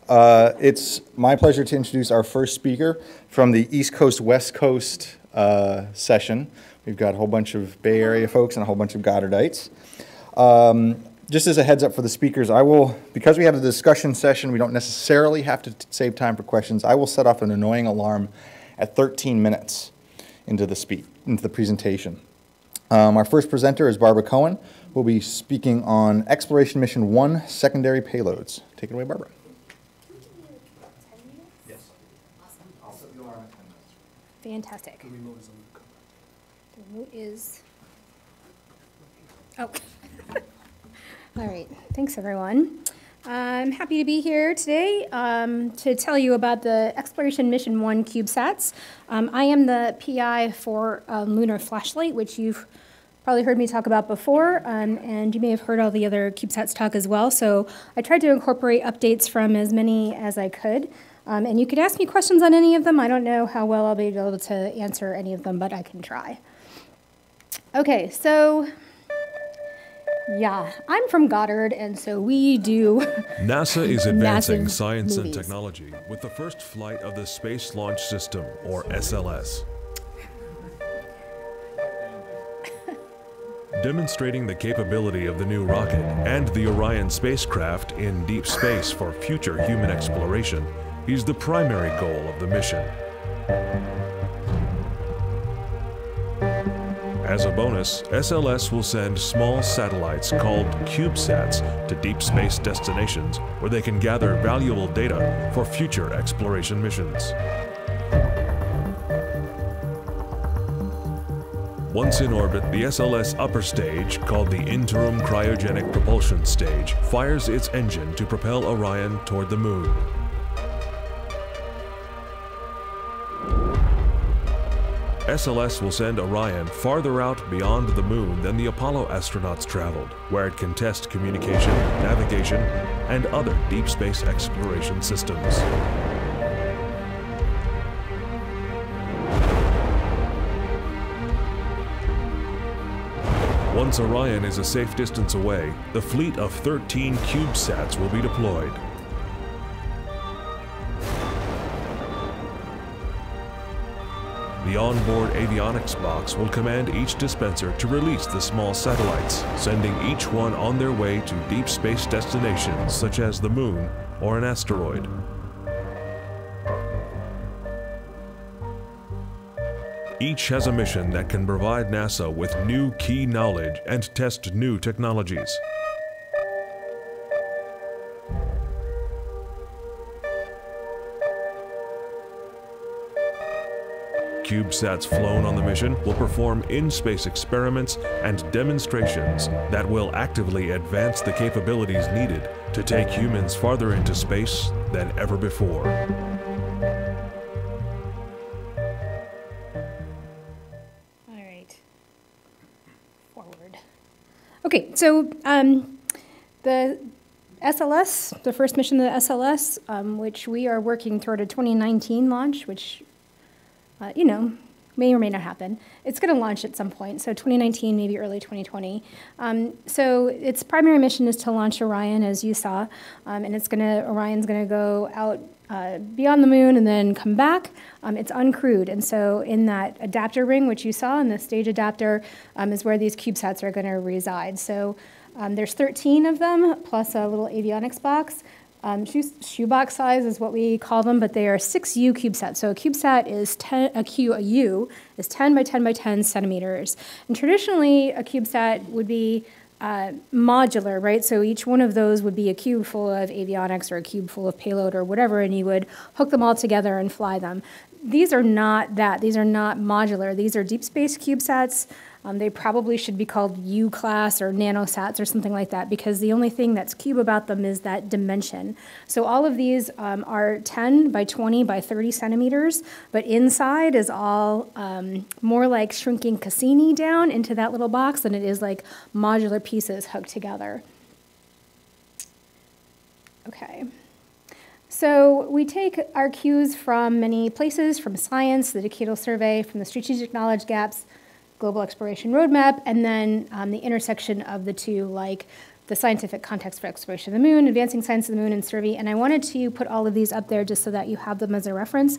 It's my pleasure to introduce our first speaker from the East Coast, West Coast session. We've got a whole bunch of Bay Area folks and a whole bunch of Goddardites. Just as a heads up for the speakers, because we have a discussion session, we don't necessarily have to save time for questions. I will set off an annoying alarm at 13 minutes into the presentation. Our first presenter is Barbara Cohen, who will be speaking on Exploration Mission 1 Secondary Payloads. Take it away, Barbara. Yes. Awesome. I'll set the alarm at 10 minutes. Fantastic. The remote is on the cover. The remote is... Oh. All right. Thanks, everyone. I'm happy to be here today to tell you about the Exploration Mission 1 CubeSats. I am the PI for Lunar Flashlight, which you've probably heard me talk about before, and you may have heard all the other CubeSats talk as well. So I tried to incorporate updates from as many as I could. And you could ask me questions on any of them. I don't know how well I'll be able to answer any of them, but I can try. Okay, so... yeah, I'm from Goddard, and so we do NASA is advancing massive science movies. and technology with the first flight of the Space Launch System, or SLS. Demonstrating the capability of the new rocket and the Orion spacecraft in deep space for future human exploration is the primary goal of the mission. As a bonus, SLS will send small satellites called CubeSats to deep space destinations where they can gather valuable data for future exploration missions. Once in orbit, the SLS upper stage, called the Interim Cryogenic Propulsion Stage, fires its engine to propel Orion toward the Moon. SLS will send Orion farther out beyond the Moon than the Apollo astronauts traveled, where it can test communication, navigation, and other deep space exploration systems. Once Orion is a safe distance away, the fleet of 13 CubeSats will be deployed. The onboard avionics box will command each dispenser to release the small satellites, sending each one on their way to deep space destinations such as the Moon or an asteroid. Each has a mission that can provide NASA with new key knowledge and test new technologies. CubeSats flown on the mission will perform in-space experiments and demonstrations that will actively advance the capabilities needed to take humans farther into space than ever before. All right. Forward. Okay, so the SLS, the first mission of the SLS, which we are working toward a 2019 launch, which you know, may or may not happen. It's going to launch at some point, so 2019, maybe early 2020. So its primary mission is to launch Orion, as you saw, and Orion's going to go out beyond the Moon and then come back. It's uncrewed, and so in that adapter ring, which you saw in the stage adapter, is where these CubeSats are going to reside. So there's 13 of them, plus a little avionics box. Shoebox size is what we call them, but they are 6U CubeSats. So a CubeSat is a U is 10 by 10 by 10 centimeters. And traditionally, a CubeSat would be modular, right? So each one of those would be a cube full of avionics or a cube full of payload or whatever, and you would hook them all together and fly them. These are not that. These are not modular. These are deep space CubeSats. They probably should be called U-class or nanosats or something like that, because the only thing that's cube about them is that dimension. So all of these are 10 by 20 by 30 centimeters, but inside is all more like shrinking Cassini down into that little box than it is like modular pieces hooked together. Okay. So we take our cues from many places, from science, the Decadal Survey, from the Strategic Knowledge Gaps, Global Exploration Roadmap, and then the intersection of the two, like the scientific context for exploration of the moon, advancing science of the moon, and survey. And I wanted to put all of these up there just so that you have them as a reference.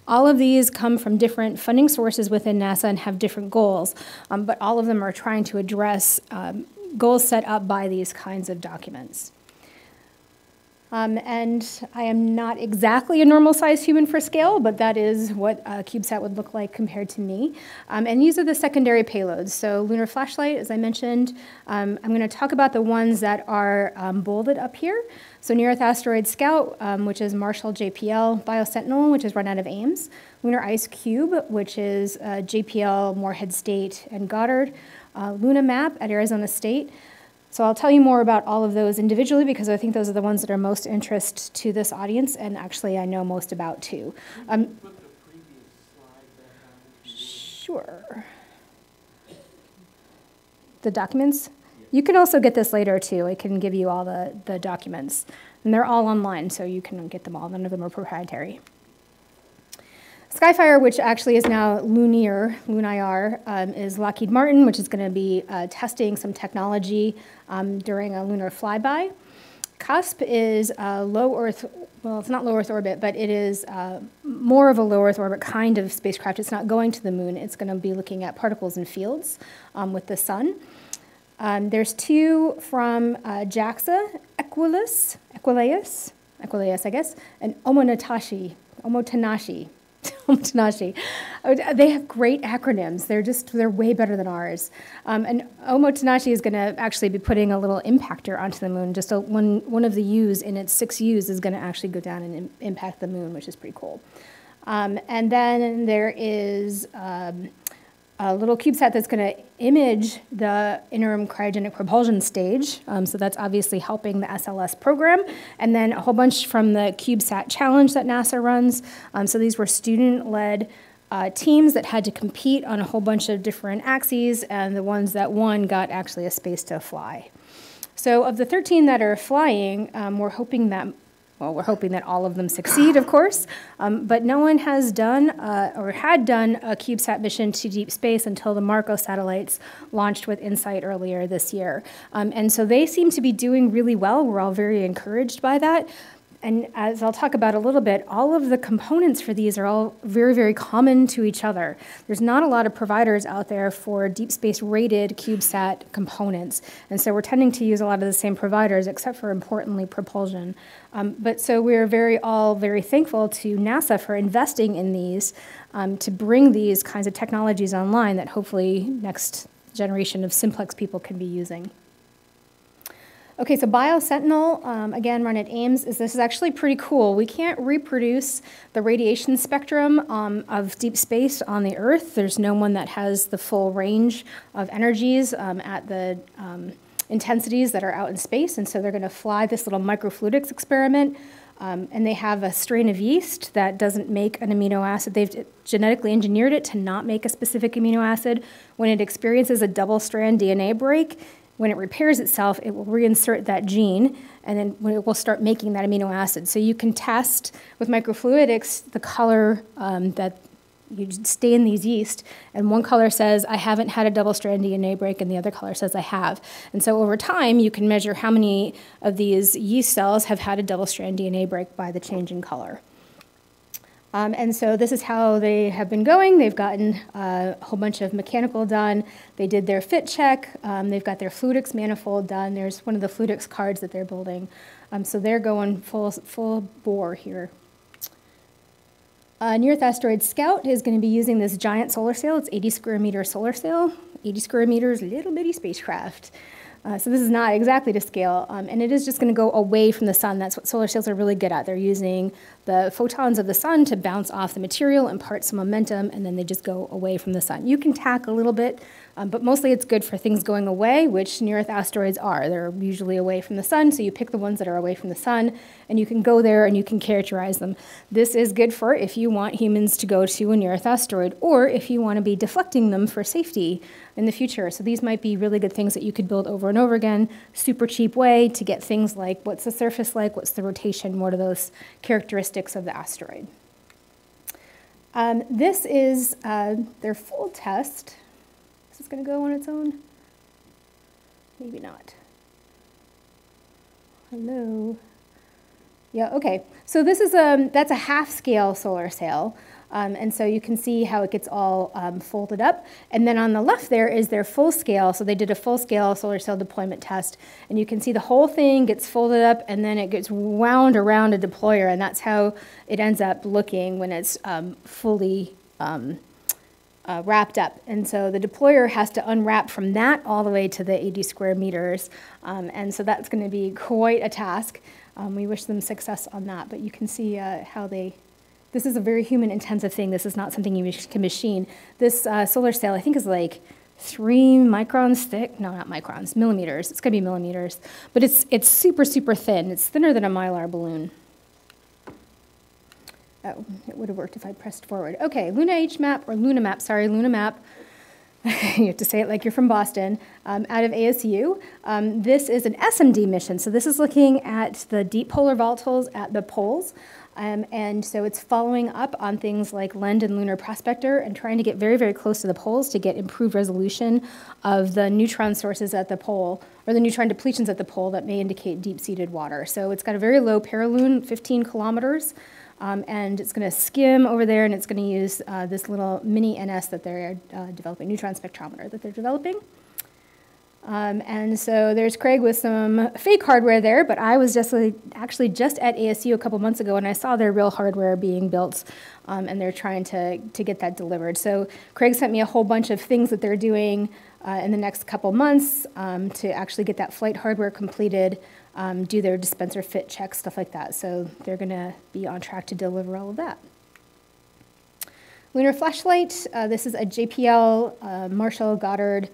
All of these come from different funding sources within NASA and have different goals, but all of them are trying to address goals set up by these kinds of documents. And I am not exactly a normal-sized human for scale, but that is what a CubeSat would look like compared to me. And these are the secondary payloads. So lunar flashlight, as I mentioned. I'm going to talk about the ones that are bolded up here. So Near-Earth Asteroid Scout, which is Marshall JPL, BioSentinel, which is run out of Ames, Lunar Ice Cube, which is JPL, Morehead State, and Goddard, Luna Map at Arizona State. So I'll tell you more about all of those individually because I think those are the ones that are most interest to this audience, and actually I know most about too. Sure. The documents? You can also get this later too. I can give you all the documents. And they're all online, so you can get them all. None of them are proprietary. Skyfire, which actually is now Lunar, is Lockheed Martin, which is going to be testing some technology during a lunar flyby. CUSP is low Earth, well, it's not low Earth orbit, but it is more of a low Earth orbit kind of spacecraft. It's not going to the moon. It's going to be looking at particles and fields with the sun. There's two from JAXA, Equileus, I guess, and Omotenashi. They have great acronyms. They're way better than ours. And Omotenashi is going to actually be putting a little impactor onto the moon. Just one of the U's in its 6 U's is going to actually go down and impact the moon, which is pretty cool. And then there is a little CubeSat that's going to image the interim cryogenic propulsion stage. So that's obviously helping the SLS program. And then a whole bunch from the CubeSat challenge that NASA runs. So these were student-led teams that had to compete on a whole bunch of different axes, and the ones that won got actually a space to fly. So of the 13 that are flying, we're hoping that all of them succeed, of course, but no one has done or had done a CubeSat mission to deep space until the Marco satellites launched with InSight earlier this year. And so they seem to be doing really well. We're all very encouraged by that. And as I'll talk about a little bit, all of the components for these are all very, very common to each other. There's not a lot of providers out there for deep space rated CubeSat components. And so we're tending to use a lot of the same providers, except for, importantly, propulsion. But so we're all very thankful to NASA for investing in these to bring these kinds of technologies online that hopefully next generation of simplex people can be using. Okay, so BioSentinel, again, run at Ames, this is actually pretty cool. We can't reproduce the radiation spectrum of deep space on the Earth. There's no one that has the full range of energies at the intensities that are out in space, and so they're going to fly this little microfluidics experiment, and they have a strain of yeast that doesn't make an amino acid. They've genetically engineered it to not make a specific amino acid. When it experiences a double-strand DNA break, when it repairs itself, it will reinsert that gene, and then it will start making that amino acid. So you can test with microfluidics the color that you stain these yeast, and one color says, I haven't had a double-strand DNA break, and the other color says, I have. And so over time, you can measure how many of these yeast cells have had a double-strand DNA break by the change in color. And so this is how they have been going. They've gotten a whole bunch of mechanical done. They did their fit check. They've got their Fluidix manifold done. There's one of the Fluidix cards that they're building. So they're going full bore here. Near-Earth Asteroid Scout is going to be using this giant solar sail. It's 80 square meter solar sail. 80 square meters, little bitty spacecraft. So this is not exactly to scale, and it is just going to go away from the sun. That's what solar sails are really good at. They're using the photons of the sun to bounce off the material, impart some momentum, and then they just go away from the sun. You can tack a little bit, but mostly it's good for things going away, which near-Earth asteroids are. They're usually away from the sun, so you pick the ones that are away from the sun, and you can go there and you can characterize them. This is good for if you want humans to go to a near-Earth asteroid, or if you want to be deflecting them for safety in the future. So these might be really good things that you could build over and over again, super cheap way to get things like what's the surface like, what's the rotation, what are those characteristics of the asteroid. This is their full test. Is this going to go on its own? Maybe not. Hello. Yeah, okay. So this is that's a half-scale solar sail. And so you can see how it gets all folded up. And then on the left there is their full scale. So they did a full scale solar cell deployment test. And you can see the whole thing gets folded up and then it gets wound around a deployer. And that's how it ends up looking when it's fully wrapped up. And so the deployer has to unwrap from that all the way to the 80 square meters. And so that's going to be quite a task. We wish them success on that. But you can see how this is a very human-intensive thing. This is not something you can machine. This solar sail, I think, is like 3 microns thick. No, not microns, millimeters. It's going to be millimeters. But it's super, super thin. It's thinner than a Mylar balloon. Oh, it would have worked if I pressed forward. Okay, Luna HMAP, or Luna Map, sorry, Luna Map. You have to say it like you're from Boston, out of ASU. This is an SMD mission. So this is looking at the deep polar volatiles at the poles. And so it's following up on things like LEND and Lunar Prospector and trying to get very, very close to the poles to get improved resolution of the neutron sources at the pole, or the neutron depletions at the pole that may indicate deep-seated water. So it's got a very low paraloon, 15 kilometers, and it's going to skim over there, and it's going to use this little mini NS that they're developing, neutron spectrometer that they're developing. And so there's Craig with some fake hardware there, but I was actually just at ASU a couple months ago, and I saw their real hardware being built, and they're trying to get that delivered. So Craig sent me a whole bunch of things that they're doing in the next couple months to actually get that flight hardware completed, do their dispenser fit checks, stuff like that. So they're going to be on track to deliver all of that. Lunar Flashlight, this is a JPL, Marshall, Goddard.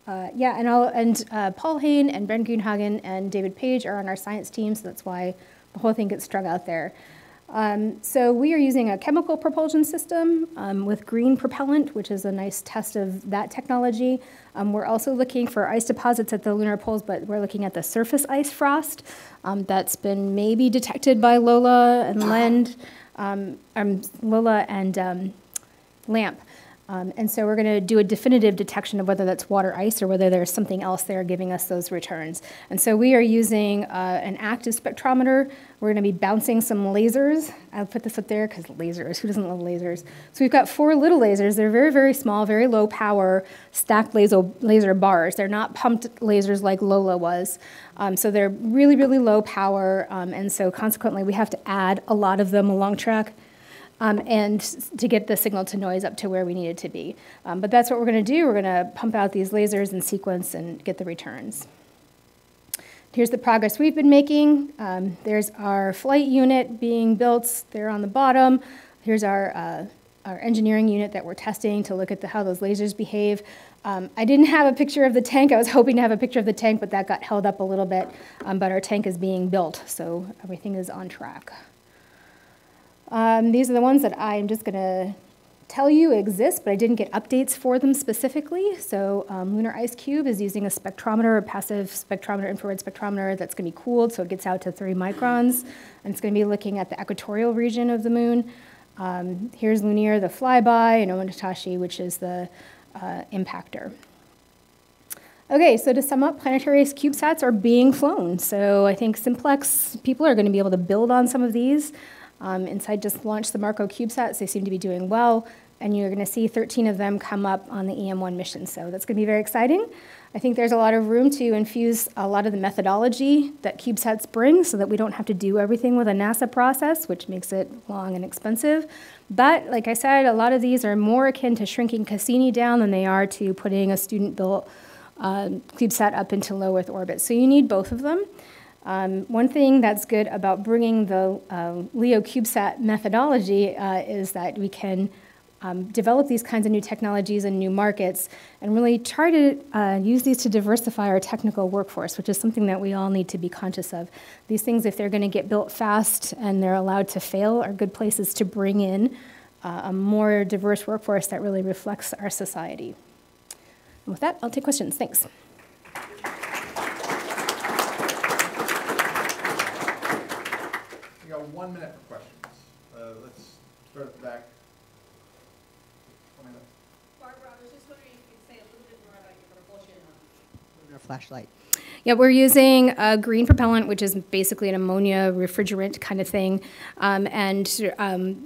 Paul Hain and Ben Greenhagen and David Page are on our science team, so that's why the whole thing gets strung out there. So we are using a chemical propulsion system with green propellant, which is a nice test of that technology. We're also looking for ice deposits at the lunar poles, but we're looking at the surface ice frost that's been maybe detected by Lola and LAMP. And so we're going to do a definitive detection of whether that's water ice or whether there's something else there giving us those returns. And so we are using an active spectrometer. We're going to be bouncing some lasers. I'll put this up there because lasers, who doesn't love lasers? So we've got 4 little lasers. They're very, very small, very low power, stacked laser bars. They're not pumped lasers like Lola was. So they're really, really low power. And so consequently, we have to add a lot of them along track. And to get the signal to noise up to where we need it to be. But that's what we're going to do. We're going to pump out these lasers in sequence and get the returns. Here's the progress we've been making. There's our flight unit being built there on the bottom. Here's our engineering unit that we're testing to look at how those lasers behave. I didn't have a picture of the tank. I was hoping to have a picture of the tank, but that got held up a little bit. But our tank is being built, so everything is on track. These are the ones that I'm just going to tell you exist, but I didn't get updates for them specifically. So Lunar Ice Cube is using a spectrometer, a passive spectrometer, infrared spectrometer that's going to be cooled so it gets out to 3 microns. And it's going to be looking at the equatorial region of the moon. Here's Lunar, the flyby, and Onatashi, which is the impactor. Okay, so to sum up, planetary CubeSats are being flown. So I think Simplex people are going to be able to build on some of these. InSight just launched the Marco CubeSats. They seem to be doing well, and you're going to see 13 of them come up on the EM1 mission. So that's going to be very exciting. I think there's a lot of room to infuse a lot of the methodology that CubeSats bring so that we don't have to do everything with a NASA process, which makes it long and expensive. But like I said, a lot of these are more akin to shrinking Cassini down than they are to putting a student-built CubeSat up into low Earth orbit. So you need both of them. One thing that's good about bringing the LEO CubeSat methodology is that we can develop these kinds of new technologies and new markets and really try to use these to diversify our technical workforce, which is something that we all need to be conscious of. These things, if they're going to get built fast and they're allowed to fail, are good places to bring in a more diverse workforce that really reflects our society. And with that, I'll take questions. Thanks. We got 1 minute for questions. Let's start at the back. Barbara, I was just wondering if you could say a little bit more about your propulsion on Lunar Flashlight. Yeah, we're using a green propellant, which is basically an ammonia refrigerant kind of thing.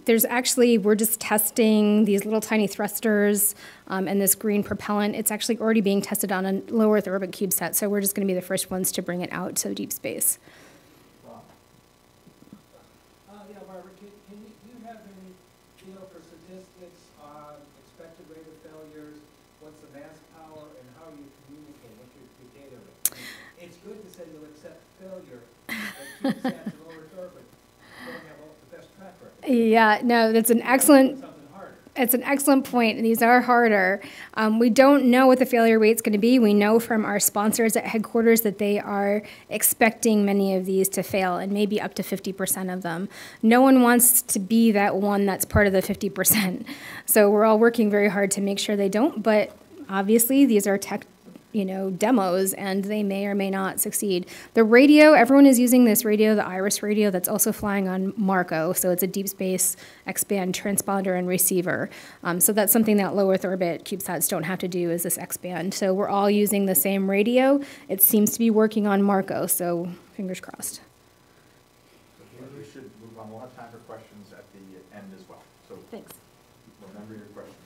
There's actually, we're just testing these little tiny thrusters and this green propellant. It's actually already being tested on a low Earth orbit CubeSat, so we're just going to be the first ones to bring it out to deep space. Yeah, Barbara, do you have any feel for statistics on expected rate of failures? What's the mass power, and how you communicate? What's your data rate? It's good to say you'll accept failure, but CubeSats in low Earth orbit don't have the best track record. Yeah, no, that's an excellent. Something harder. It's an excellent point, and these are harder. We don't know what the failure rate's going to be. We know from our sponsors at headquarters that they are expecting many of these to fail, and maybe up to 50% of them. No one wants to be that one that's part of the 50%. So we're all working very hard to make sure they don't, but obviously these are tech, demos, and they may or may not succeed. The radio, everyone is using this radio, the Iris radio, that's also flying on Marco, so it's a deep space X-band transponder and receiver. So that's something that low Earth orbit CubeSats don't have to do, is this X-band. So we're all using the same radio. It seems to be working on Marco, so fingers crossed. So here we should move on. We'll have time for questions at the end as well. So Thanks. remember your questions.